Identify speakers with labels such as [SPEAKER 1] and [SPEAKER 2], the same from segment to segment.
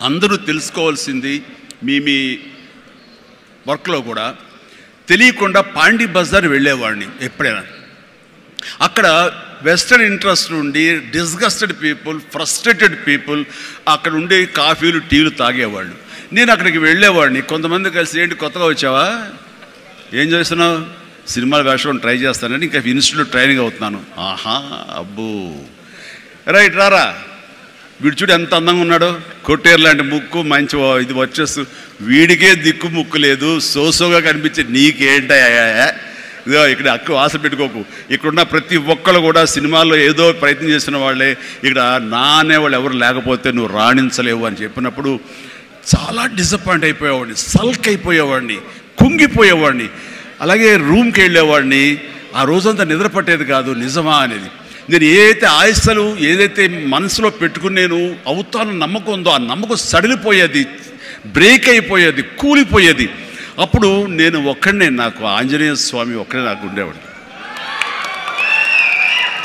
[SPEAKER 1] అందరూ తెలుసుకోవాల్సింది మీ వర్క్లో కూడా తెలియకుండా పాండీ బజార్ వెళ్ళేవాడిని ఎప్పుడైనా. అక్కడ వెస్టర్న్ ఇంట్రెస్ట్ నుండి డిస్గస్టెడ్ పీపుల్, ఫ్రస్ట్రేటెడ్ పీపుల్ అక్కడ ఉండే కాఫీలు టీలు తాగేవాళ్ళు. నేను అక్కడికి వెళ్ళేవాడిని. కొంతమంది కలిసి, ఏంటి కొత్తగా వచ్చావా, ఏం చేస్తున్నావు, సినిమాలు వేషం ట్రై చేస్తానని, ఇంకా ఇన్స్టిట్యూట్ ట్రైనింగ్ అవుతున్నాను. ఆహా, అబ్బో, రైట్, రారా, వీడు చూడు ఎంత అందంగా ఉన్నాడో, కొట్టేరు లాంటి ముక్కు, మంచి ఇది వచ్చేస్తూ, వీడికే దిక్కు ముక్కు లేదు, సోసోగా కనిపించే నీకేంటయ్యా, ఇదో ఇక్కడ అక్కు ఆశ పెట్టుకోకు, ఇక్కడున్న ప్రతి ఒక్కరు కూడా సినిమాల్లో ఏదో ప్రయత్నం చేసిన వాళ్ళే, ఇక్కడ నా అనేవాళ్ళు ఎవరు లేకపోతే నువ్వు రాణించలేవు అని చెప్పినప్పుడు చాలా డిసప్పాయింట్ అయిపోయేవాడిని, సల్క్ అయిపోయేవాడిని, కుంగిపోయేవాడిని. అలాగే రూమ్కి వెళ్ళేవాడిని. ఆ రోజంతా నిద్ర పట్టేది కాదు, నిజమా అనేది. నేను ఏదైతే ఆశలు ఏదైతే మనసులో పెట్టుకుని నేను అవుతాను నమ్మకం ఉందో, ఆ నమ్మకం సడిలిపోయేది, బ్రేక్ అయిపోయేది, కూలిపోయేది. అప్పుడు నేను ఒక్కడనే, నాకు ఆంజనేయ స్వామి ఒక్కడే నాకు ఉండేవాడు.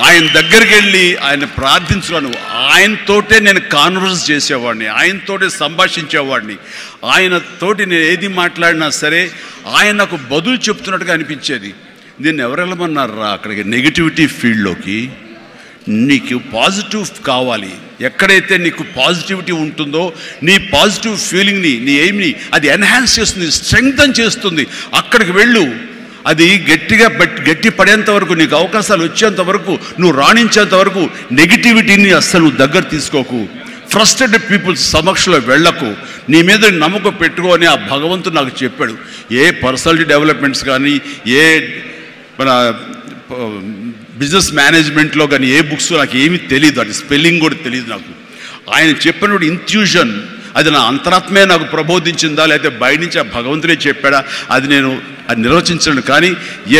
[SPEAKER 1] ఆయన దగ్గరికి వెళ్ళి ఆయన ప్రార్థించున్నాను, ఆయనతోటే నేను కాన్వర్స్ చేసేవాడిని, ఆయనతోటే సంభాషించేవాడిని. ఆయనతోటి నేను ఏది మాట్లాడినా సరే ఆయన నాకు బదులు చెప్తున్నట్టుగా అనిపించేది. నేను ఎవరు వెళ్ళమన్నారా అక్కడికి, నెగిటివిటీ ఫీల్డ్లోకి? నీకు పాజిటివ్ కావాలి. ఎక్కడైతే నీకు పాజిటివిటీ ఉంటుందో నీ పాజిటివ్ ఫీలింగ్ని, నీ ఎయిమ్ని అది ఎన్హాన్స్ చేస్తుంది, స్ట్రెంగ్తన్ చేస్తుంది. అక్కడికి వెళ్ళు. అది గట్టి పడేంత వరకు, నీకు అవకాశాలు వచ్చేంత వరకు, నువ్వు రాణించేంత వరకు నెగిటివిటీని అస్సలు నువ్వు దగ్గర తీసుకోకు. ఫ్రస్ట్రేటెడ్ పీపుల్స్ సమక్షంలో వెళ్ళకు, నీ మీద నమ్మకం పెట్టుకో అని ఆ భగవంతుడు నాకు చెప్పాడు. ఏ పర్సనాలిటీ డెవలప్మెంట్స్ కానీ, ఏ మన బిజినెస్ మేనేజ్మెంట్లో కానీ ఏ బుక్స్ నాకు ఏమీ తెలియదు, అది స్పెల్లింగ్ కూడా తెలియదు నాకు. ఆయన చెప్పినప్పుడు ఇంట్యూషన్, అది నా అంతరాత్మే నాకు ప్రబోధించిందా, లేకపోతే బయట నుంచి ఆ భగవంతుడే చెప్పాడా, అది నేను అది నిర్వచించను. కానీ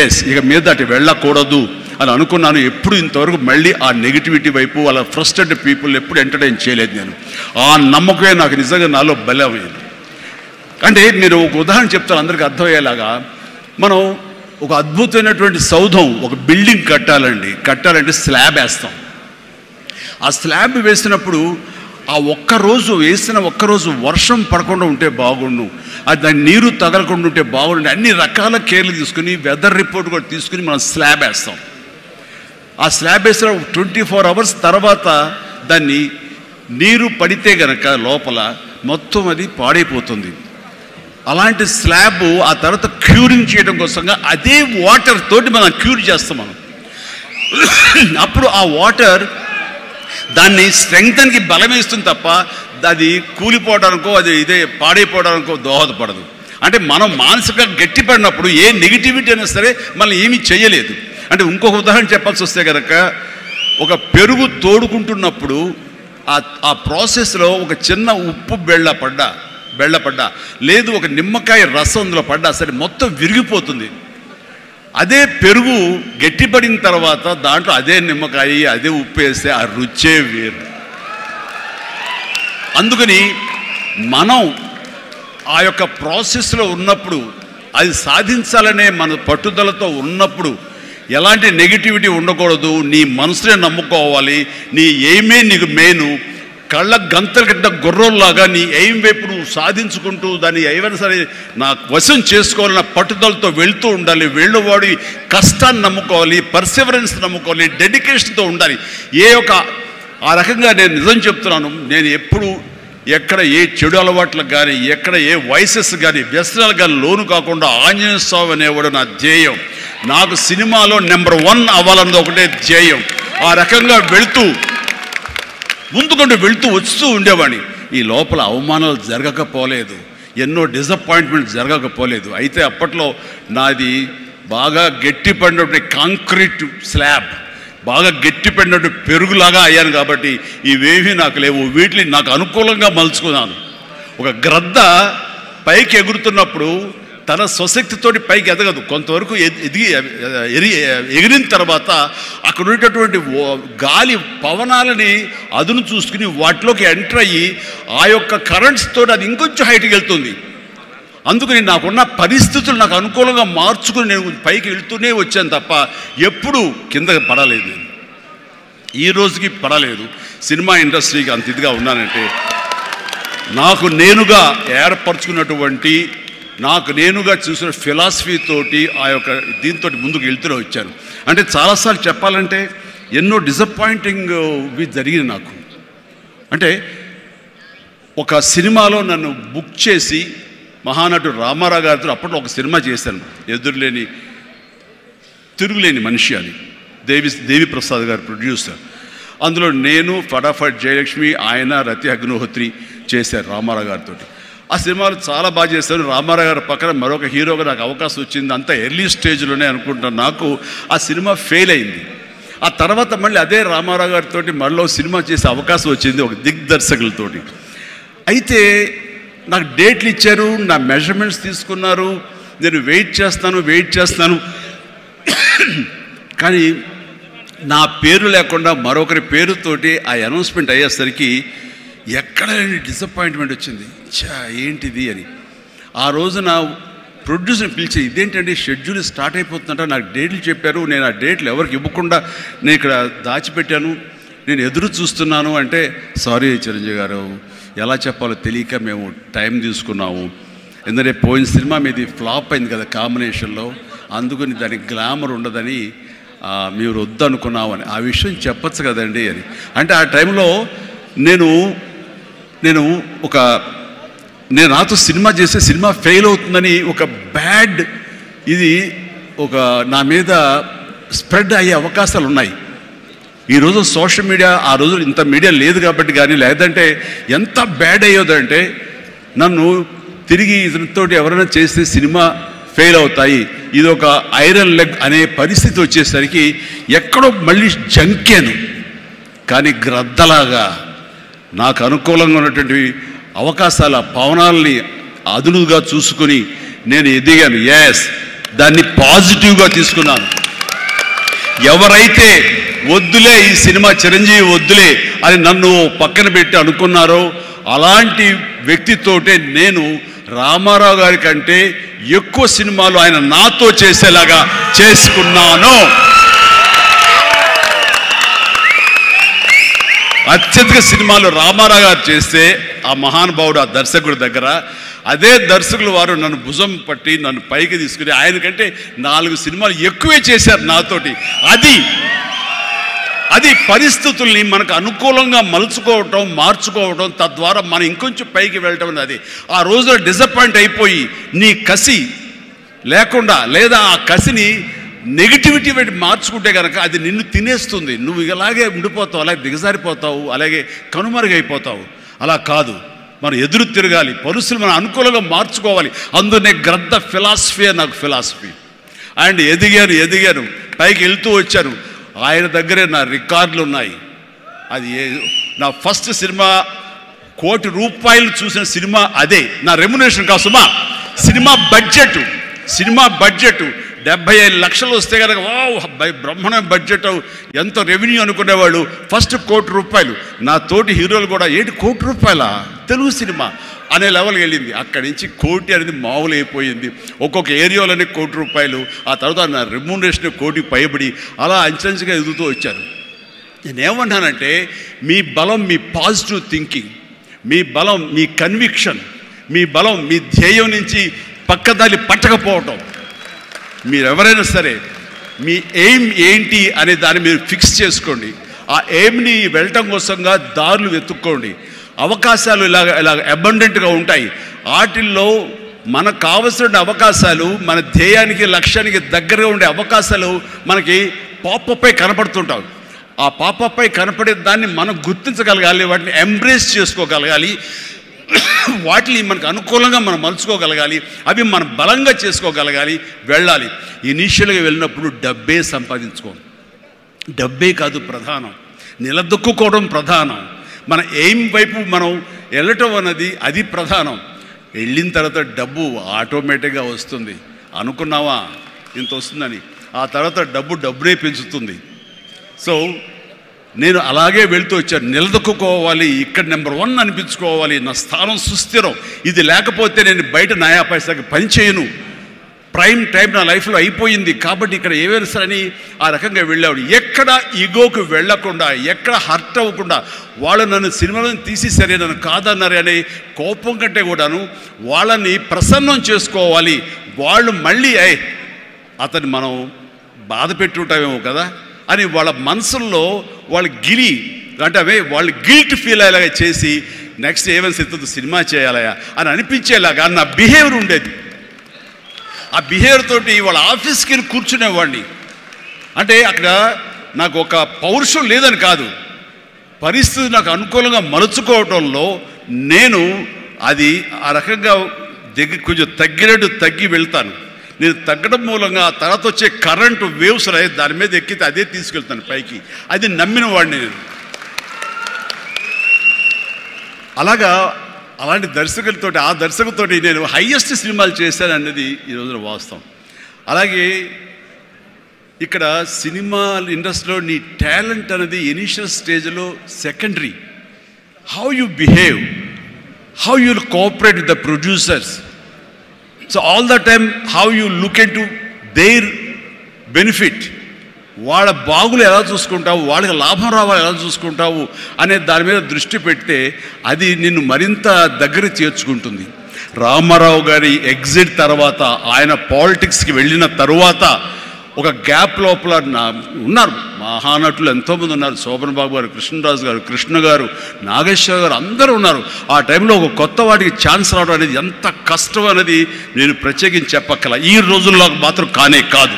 [SPEAKER 1] ఎస్, ఇక మీద అటు వెళ్ళకూడదు అని అనుకున్నాను. ఎప్పుడు ఇంతవరకు మళ్ళీ ఆ నెగిటివిటీ వైపు, వాళ్ళ ఫ్రస్ట్రేటెడ్ పీపుల్ ఎప్పుడు ఎంటర్టైన్ చేయలేదు నేను. ఆ నమ్మకమే నాకు నిజంగా నాలో బలమైంది. అంటే మీరు ఒక ఉదాహరణ చెప్తాను అందరికీ అర్థమయ్యేలాగా. మనం ఒక అద్భుతమైనటువంటి సౌధం, ఒక బిల్డింగ్ కట్టాలంటే స్లాబ్ వేస్తాం. ఆ స్లాబ్ వేసినప్పుడు ఆ ఒక్కరోజు వేసిన ఒక్కరోజు వర్షం పడకుండా ఉంటే బాగుండు, అది దాని నీరు తగలకుండా ఉంటే బాగుండు, అన్ని రకాల కేర్లు తీసుకుని, వెదర్ రిపోర్ట్ కూడా తీసుకుని మనం స్లాబ్ వేస్తాం. ఆ స్లాబ్ వేసిన 24 hours తర్వాత దాన్ని నీరు పడితే గనక లోపల మొత్తం అది పాడైపోతుంది. అలాంటి స్లాబ్ ఆ తర్వాత క్యూరింగ్ చేయడం కోసంగా అదే వాటర్ తోటి మనం క్యూర్ చేస్తాం మనం. అప్పుడు ఆ వాటర్ దాన్ని స్ట్రెంగ్తన్కి బలమేస్తుంది తప్ప అది కూలిపోవడానికో, అది ఇదే పాడైపోవడానికో దోహదపడదు. అంటే మనం మానసికంగా గట్టిపడినప్పుడు ఏ నెగిటివిటీ అయినా సరే మనం ఏమీ చేయలేదు. అంటే ఇంకొక ఉదాహరణ చెప్పాల్సి వస్తే కనుక, ఒక పెరుగు తోడుకుంటున్నప్పుడు ఆ ప్రాసెస్లో ఒక చిన్న ఉప్పు బెళ్ళపడ్డా లేదు, ఒక నిమ్మకాయ రసం అందులో పడ్డా సరే మొత్తం విరిగిపోతుంది. అదే పెరుగు గట్టిపడిన తర్వాత దాంట్లో అదే నిమ్మకాయ, అదే ఉప్పు వేస్తే ఆ రుచే వేరు. అందుకని మనం ఆ యొక్క ప్రాసెస్లో ఉన్నప్పుడు, అది సాధించాలనే మన పట్టుదలతో ఉన్నప్పుడు ఎలాంటి నెగిటివిటీ ఉండకూడదు. నీ మనసునే నమ్ముకోవాలి. నీ ఎయిమే నీకు మెయిన్. కళ్ళ గంతల కింద గుర్రంలాగా నీ ఎయిమ్ వైపు నువ్వు సాధించుకుంటూ దాన్ని ఏమైనా సరే నా వశం చేసుకోవాలన్న పట్టుదలతో వెళ్తూ ఉండాలి. వెళ్ళేవాడి కష్టాన్ని నమ్ముకోవాలి, పర్సివరెన్స్ నమ్ముకోవాలి, డెడికేషన్తో ఉండాలి. ఆ రకంగా నేను నిజం చెప్తున్నాను. నేను ఎప్పుడు ఎక్కడ ఏ చెడు అలవాట్లకు కానీ, ఎక్కడ ఏ వయసెస్ కానీ, వ్యసనాలకు కానీ లోను కాకుండా ఆంజనేయ స్వామి అనేవాడు నా ధ్యేయం. నాకు సినిమాలో నెంబర్ 1 అవ్వాలన్నది ఒకటే ధ్యేయం. ఆ రకంగా ముందుకుంటూ వెళుతూ వస్తూ ఉండేవాడిని. ఈ లోపల అవమానాలు జరగకపోలేదు, ఎన్నో డిసప్పాయింట్మెంట్ జరగకపోలేదు. అయితే అప్పట్లో నాది బాగా గట్టిపడినటువంటి కాంక్రీట్ స్లాబ్, బాగా గట్టిపడినట్టు పెరుగులాగా అయ్యాను కాబట్టి ఇవేమీ నాకు లేవు. వీటిని నాకు అనుకూలంగా మలుచుకున్నాను. ఒక గ్రద్ద పైకి ఎగురుతున్నప్పుడు తన స్వశక్తితోటి పైకి ఎదగదు. కొంతవరకు ఎగిరిన తర్వాత అక్కడ ఉండేటటువంటి గాలి పవనాలని అదును చూసుకుని వాటిలోకి ఎంటర్ అయ్యి ఆ యొక్క కరెంట్స్ తోటి అది ఇంకొంచెం హైట్కి వెళ్తుంది. అందుకని నాకున్న పరిస్థితులు నాకు అనుకూలంగా మార్చుకుని నేను పైకి వెళ్తూనే వచ్చాను తప్ప ఎప్పుడు కిందకి పడలేదు. నేను ఈ రోజుకి పడలేదు. సినిమా ఇండస్ట్రీకి అంత ఇదిగా ఉన్నానంటే నాకు నేనుగా ఏర్పరచుకున్నటువంటి, నాకు నేనుగా చూసిన ఫిలాసఫీ తోటి ఆ యొక్క దీంతో ముందుకు వెళ్తూనే వచ్చాను. అంటే చాలాసార్లు చెప్పాలంటే ఎన్నో డిసప్పాయింటింగ్ జరిగింది నాకు. అంటే ఒక సినిమాలో నన్ను బుక్ చేసి మహానటుడు రామారావు గారితో అప్పట్లో ఒక సినిమా చేశాను, ఎదురులేని తిరుగులేని మనిషి అని, దేవి ప్రసాద్ గారు ప్రొడ్యూసర్. అందులో నేను, ఫటాఫట్ జయలక్ష్మి, ఆయన, రతి అగ్నిహోత్రి చేశారు రామారావు గారితో. ఆ సినిమాలు చాలా బాగా చేశాను. రామారావు గారి పక్కన మరొక హీరోగా నాకు అవకాశం వచ్చింది. అంతా ఎర్లీ స్టేజ్లోనే అనుకుంటాను. నాకు ఆ సినిమా ఫెయిల్ అయింది. ఆ తర్వాత మళ్ళీ అదే రామారావు గారితో మళ్ళీ సినిమా చేసే అవకాశం వచ్చింది ఒక దిగ్దర్శకులతోటి. అయితే నాకు డేట్లు ఇచ్చారు, నా మెజర్మెంట్స్ తీసుకున్నారు, నేను వెయిట్ చేస్తాను. కానీ నా పేరు లేకుండా మరొకరి పేరుతోటి ఆ అనౌన్స్మెంట్ అయ్యేసరికి ఎక్కడ డిసప్పాయింట్మెంట్ వచ్చింది. ఏంటిది అని ఆ రోజున ప్రొడ్యూసర్ని పిలిచి, ఇదేంటంటే షెడ్యూల్ స్టార్ట్ అయిపోతుందంట, నాకు డేట్లు చెప్పారు, నేను ఆ డేట్లు ఎవరికి ఇవ్వకుండా నేను ఇక్కడ దాచిపెట్టాను, నేను ఎదురు చూస్తున్నాను అంటే, సారీ చిరంజీవి గారు, ఎలా చెప్పాలో తెలియక మేము టైం తీసుకున్నాము. ఎందుకంటే పోయిన సినిమా మీది ఫ్లాప్ అయింది కదా కాంబినేషన్లో, అందుకని దానికి గ్లామర్ ఉండదని మీరు వద్దనుకున్నామని. ఆ విషయం చెప్పచ్చు కదండి అని అంటే, ఆ టైంలో నేను నాతో సినిమా చేసే సినిమా ఫెయిల్ అవుతుందని ఒక బ్యాడ్ ఇది నా మీద స్ప్రెడ్ అయ్యే అవకాశాలు ఉన్నాయి. ఈరోజు సోషల్ మీడియా, ఆ రోజు ఇంత మీడియా లేదు కాబట్టి కానీ, లేదంటే ఎంత బ్యాడ్ అయ్యేదంటే నన్ను తిరిగి ఇతనితోటి ఎవరైనా చేస్తే సినిమా ఫెయిల్ అవుతాయి, ఇది ఒక ఐరన్ లెగ్ అనే పరిస్థితి వచ్చేసరికి ఎక్కడో మళ్ళీ జంకాను. కానీ గ్రద్దలాగా నాకు అనుకూలంగా ఉన్నటువంటి అవకాశాల పవనాల్ని అదునుగా చూసుకుని నేను ఎదిగాను. దాన్ని పాజిటివ్గా తీసుకున్నాను. ఎవరైతే వద్దులే ఈ సినిమా చిరంజీవి వద్దులే అని నన్ను పక్కన పెట్టి అనుకున్నారో అలాంటి వ్యక్తితోటే నేను రామారావు గారి కంటే ఎక్కువ సినిమాలు ఆయన నాతో చేసేలాగా చేసుకున్నాను. అత్యధిక సినిమాలు రామారావు గారు చేస్తే ఆ మహానుభావుడు, ఆ దర్శకుడి దగ్గర, అదే దర్శకులు వారు నన్ను భుజం పట్టి నన్ను పైకి తీసుకుని ఆయన కంటే 4 సినిమాలు ఎక్కువే చేశారు నాతోటి. అది పరిస్థితుల్ని మనకు అనుకూలంగా మలుచుకోవటం, మార్చుకోవటం, తద్వారా మనం ఇంకొంచెం పైకి వెళ్ళటం అనేది. ఆ రోజున డిసప్పాయింట్ అయిపోయి నీ కసి లేకుండా, లేదా ఆ కసిని నెగిటివిటీ పెట్టి మార్చుకుంటే కనుక అది నిన్ను తినేస్తుంది. నువ్వు ఇలాగే ఉండిపోతావు, అలాగే దిగజారిపోతావు, అలాగే కనుమరుగైపోతావు. అలా కాదు, మనం ఎదురు తిరగాలి, పరిస్థితులు మనం అనుకూలంగా మార్చుకోవాలి. అందునే గ్రద్ద ఫిలాసఫీ నాకు ఫిలాసఫీ. అండ్ ఎదిగాను, పైకి వెళ్తూ వచ్చాను. ఆయన దగ్గరే నా రికార్డులు ఉన్నాయి. అది నా ఫస్ట్ సినిమా ₹1 కోటి చూసిన సినిమా అదే. నా రెమ్యునరేషన్ కాదు సుమా, సినిమా బడ్జెట్ 75 లక్షలు వస్తే కనుక బ్రహ్మాండ బడ్జెట్, ఎంత రెవెన్యూ అనుకునేవాళ్ళు. ఫస్ట్ ₹1 కోటి. నా తోటి హీరోలు కూడా ₹1 కోటి తెలుగు సినిమా అనే లెవెల్కి వెళ్ళింది. అక్కడి నుంచి కోటి అనేది మామూలు అయిపోయింది. ఒక్కొక్క ఏరియాలోనే ₹1 కోటి. ఆ తర్వాత నా రెమ్యూనరేషన్ ₹1 కోటి పైబడి అలా అంచెంచుగా ఎదుగుతూ వచ్చారు. నేనేమన్నానంటే, మీ బలం మీ పాజిటివ్ థింకింగ్, మీ బలం మీ కన్విక్షన్, మీ బలం మీ ధ్యేయం నుంచి పక్కదారి పట్టకపోవటం. మీరెవరైనా సరే మీ ఎయిమ్ ఏంటి అనే దాన్ని మీరు ఫిక్స్ చేసుకోండి. ఆ ఎయిమ్ని వెళ్ళటం కోసంగా దారులు వెతుక్కోండి. అవకాశాలు ఇలాగ అబండెంట్గా ఉంటాయి. వాటిల్లో మనకు కావలసిన అవకాశాలు, మన ధ్యేయానికి లక్ష్యానికి దగ్గరగా ఉండే అవకాశాలు మనకి పాపపై కనపడుతుంటాం. ఆ పాపపై కనపడే దాన్ని మనం గుర్తించగలగాలి, వాటిని ఎంబ్రేస్ చేసుకోగలగాలి, వాటిని మనకు అనుకూలంగా మనం మలుచుకోగలగాలి, అవి మనం బలంగా చేసుకోగలగాలి, వెళ్ళాలి. ఇనీషియల్గా వెళ్ళినప్పుడు డబ్బే సంపాదించుకోండి. డబ్బే కాదు ప్రధానం, నిలదొక్కుకోవడం ప్రధానం. మన ఎయిమ్ వైపు మనం వెళ్ళటం అన్నది అది ప్రధానం. వెళ్ళిన తర్వాత డబ్బు ఆటోమేటిక్గా వస్తుంది. అనుకున్నావా ఇంత వస్తుందని, ఆ తర్వాత డబ్బునే పెంచుతుంది. సో నేను అలాగే వెళ్తూ వచ్చాను. నిలదొక్కుకోవాలి, ఇక్కడ నెంబర్ 1 అనిపించుకోవాలి, నా స్థానం సుస్థిరం, ఇది లేకపోతే నేను బయట నయా పైసాకి పని చేయను, ప్రైమ్ టైం నా లైఫ్లో అయిపోయింది కాబట్టి ఇక్కడ ఏమైనా సరే అని ఆ రకంగా వెళ్ళేవాడు. ఎక్కడ ఈగోకు వెళ్లకుండా, ఎక్కడ హర్ట్ అవ్వకుండా, వాళ్ళు నన్ను సినిమాలను తీసేసరే, నన్ను కాదన్నారే అనే కోపం కంటే కూడాను వాళ్ళని ప్రసన్నం చేసుకోవాలి. వాళ్ళు మళ్ళీ అతన్ని మనం బాధ పెట్టుంటామేమో కదా అని వాళ్ళ మనసుల్లో వాళ్ళు వాళ్ళు గిల్ట్ ఫీల్ అయ్యేలాగా చేసి నెక్స్ట్ ఏమైనా సిద్ధతో సినిమా చేయాలయా అని అనిపించేలాగా నా బిహేవియర్ ఉండేది. ఆ బిహేవియర్ తోటి వాళ్ళ ఆఫీస్కి వెళ్ళి కూర్చునేవాడిని. అంటే అక్కడ నాకు ఒక పౌరుషం లేదని కాదు, పరిస్థితి నాకు అనుకూలంగా మలుచుకోవటంలో నేను అది ఆ రకంగా కొంచెం తగ్గి వెళ్తాను. నేను తగ్గడం మూలంగా ఆ తర్వాత వచ్చే కరెంటు వేవ్స్ దాని మీద ఎక్కితే అదే తీసుకెళ్తాను పైకి. అది నమ్మిన వాడిని నేను. అలాంటి దర్శకులతోటి, ఆ దర్శకులతోటి నేను హైయెస్ట్ సినిమాలు చేశాను అనేది ఈ రోజున వాస్తవం. అలాగే ఇక్కడ సినిమా ఇండస్ట్రీలో నీ టాలెంట్ అనేది ఇనిషియల్ స్టేజ్లో secondary. How you behave, how you cooperate with the producers. So all the time how you look in to their benefit. వాళ్ళ బాగులు ఎలా చూసుకుంటావు, వాళ్ళకి లాభం రావాలి ఎలా చూసుకుంటావు అనే దాని మీద దృష్టి పెడితే అది నిన్ను మరింత దగ్గర చేర్చుకుంటుంది. రామారావు గారి ఎగ్జిట్ తర్వాత, ఆయన పాలిటిక్స్కి వెళ్ళిన తరువాత ఒక గ్యాప్ లోపల ఉన్నారు మహానటులు ఎంతోమంది ఉన్నారు. శోభన్ బాబు గారు, కృష్ణరాజు గారు, కృష్ణ గారు, నాగేశ్వర గారు అందరూ ఉన్నారు. ఆ టైంలో ఒక కొత్త వాటికి ఛాన్స్ రావడం అనేది ఎంత కష్టం అనేది నేను ప్రత్యేకించి చెప్పక్కల. ఈ రోజుల్లో మాత్రం కానే కాదు.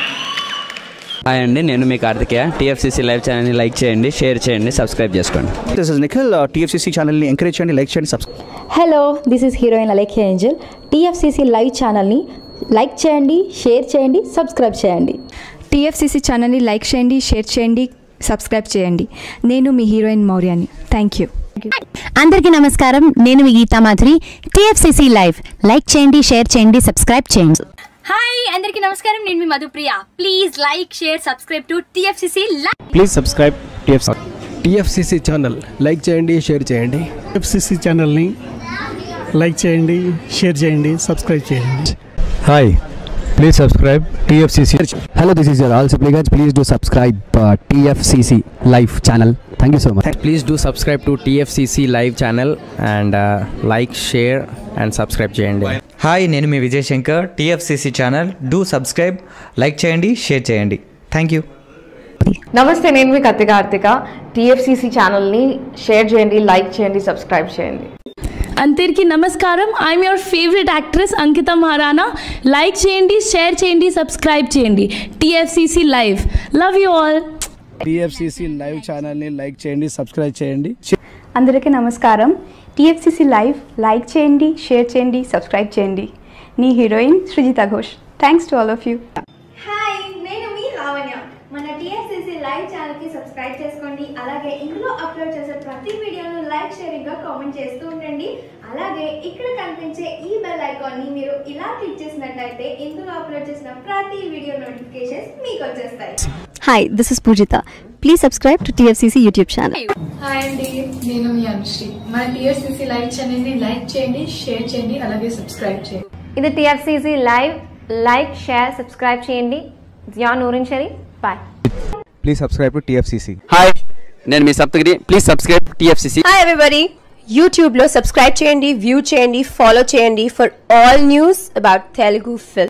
[SPEAKER 2] హాయ్ అండి, నేను మీ కార్తికేయ. టీఎఫ్సీసీ లైవ్ ఛానల్ని లైక్ చేయండి, షేర్ చేయండి, సబ్స్క్రైబ్ చేసుకోండి.
[SPEAKER 3] This is Nikhil. టీఎఫ్సీసీ ఛానల్ని ఎంకరేజ్ చేయండి, లైక్ చేయండి, subscribe.
[SPEAKER 4] Hello, this is heroine Alekhya Angel. TFCC live ఛానల్ని లైక్ చేయండి, షేర్ చేయండి, సబ్స్క్రైబ్ చేయండి.
[SPEAKER 5] టీఎఫ్సీసీ ఛానల్ని లైక్ చేయండి, షేర్ చేయండి, సబ్స్క్రైబ్ చేయండి. నేను మీ హీరోయిన్ మౌర్యాని. Thank you.
[SPEAKER 6] అందరికీ నమస్కారం, నేను మీ Geetha Madhuri. TFCC live like చేయండి, షేర్ చేయండి, సబ్స్క్రైబ్ చేయండి.
[SPEAKER 7] హాయ్ అందరికీ నమస్కారం, నేను మీ Madhupriya. Please like, share, subscribe to TFCC live.
[SPEAKER 8] Please subscribe TFCC channel. Like చేయండి, షేర్ చేయండి.
[SPEAKER 9] టీఎఫ్సీసీ ఛానల్ని లైక్ చేయండి, షేర్ చేయండి, సబ్స్క్రైబ్ చేయండి.
[SPEAKER 8] Hi, please subscribe TFCC. Hello, this is your all సిప్లిగన్స్. Please do subscribe TFCC live channel. Thank you so much.
[SPEAKER 2] Please do subscribe to TFCC live channel and like, share and subscribe చేయండి.
[SPEAKER 10] Hi, నేను మీ Vijay Shankar. TFCC channel do subscribe, like చేయండి, share చేయండి. Thank you.
[SPEAKER 11] నమస్తే, నేను మీ Karthika. TFCC ఛానల్ని share చేయండి, లైక్ చేయండి, సబ్స్క్రైబ్ చేయండి.
[SPEAKER 5] అందరికీ నమస్కారం. I'm your favourite actress Ankita Maharana. Like చేయండి, షేర్ చేయండి, సబ్స్క్రైబ్ చేయండి. TFCC live. Love you all.
[SPEAKER 3] TFCC live ఛానల్ని లైక్ చేయండి, సబ్స్క్రైబ్ చేయండి.
[SPEAKER 5] అందరికీ నమస్కారం. టీఎఫ్సీసీ లైవ్ లైక్ చేయండి, షేర్ చేయండి, సబ్స్క్రైబ్ చేయండి. నీ heroine Srujitha Ghosh. Thanks to all of you.
[SPEAKER 7] Hi, నేను మీ లావణ్య. మన టీఎఫ్సీసీ లైవ్ ఛానల్ కి సబ్స్క్రైబ్ చేసుకోండి. అలాగే ఇందులో అప్లోడ్ చేసే ప్రతి వీడియోను లైక్, షేరింగ్ గా కామెంట్ చేస్తూ ఉండండి. అలాగే ఇక్కడ కనిపించే ఈ బెల్ ఐకాన్ ని మీరు ఇలా క్లిక్ చేసినట్లయితే ఇందులో అప్లోడ్ చేసిన ప్రతి వీడియో నోటిఫికేషన్స్ మీకు వచ్చేస్తాయి.
[SPEAKER 6] Hi, this is Poojitha. Please subscribe to TFCC YouTube channel.
[SPEAKER 12] Hi అండి, నేను మీ అనుశ్రీ. మన టీఎఫ్సీసీ లైవ్ ఛానల్ని లైక్ చేయండి, షేర్ చేయండి, అలాగే సబ్స్క్రైబ్ చేయండి.
[SPEAKER 7] ఇది TFCC live. Like, share, subscribe చేయండి. Jiya Noorin Shari. Bye.
[SPEAKER 8] Please subscribe to TFCC.
[SPEAKER 2] Hi, నేను మీ Saptagiri. Please subscribe TFCC.
[SPEAKER 6] Hi everybody, యూట్యూబ్లో సబ్స్క్రైబ్ చేయండి, వ్యూ చేయండి, ఫాలో చేయండి for all news about Telugu film.